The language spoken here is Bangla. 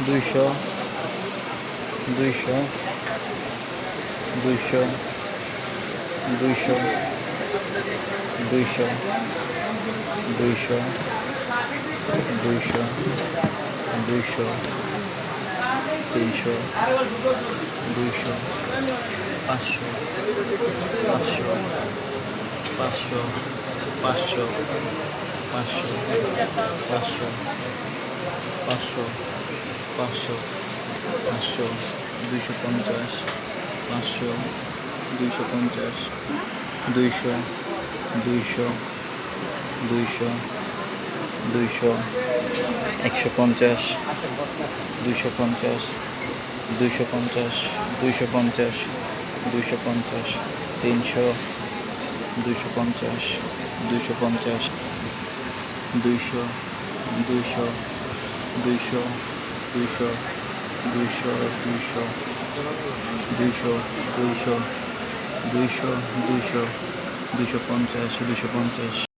দুইশো, দুইশো, দুইশো, দুইশো, দুইশো, দুইশো, দুইশো, দুইশো, তিনশো, দুইশো, পাঁচশো, পাঁচশো, পাঁচশো, পাঁচশো, পাঁচশো, পাঁচশো, পাঁচশো, পাঁচশো, পাঁচশো, 250, 500, 250, 200, 200, 200, 200, 150, 250, 250, 250, 250, 300, 250, 250, 200, 200, 200, 200, 200, 200, 200, 200, 200, 200, 250, 250.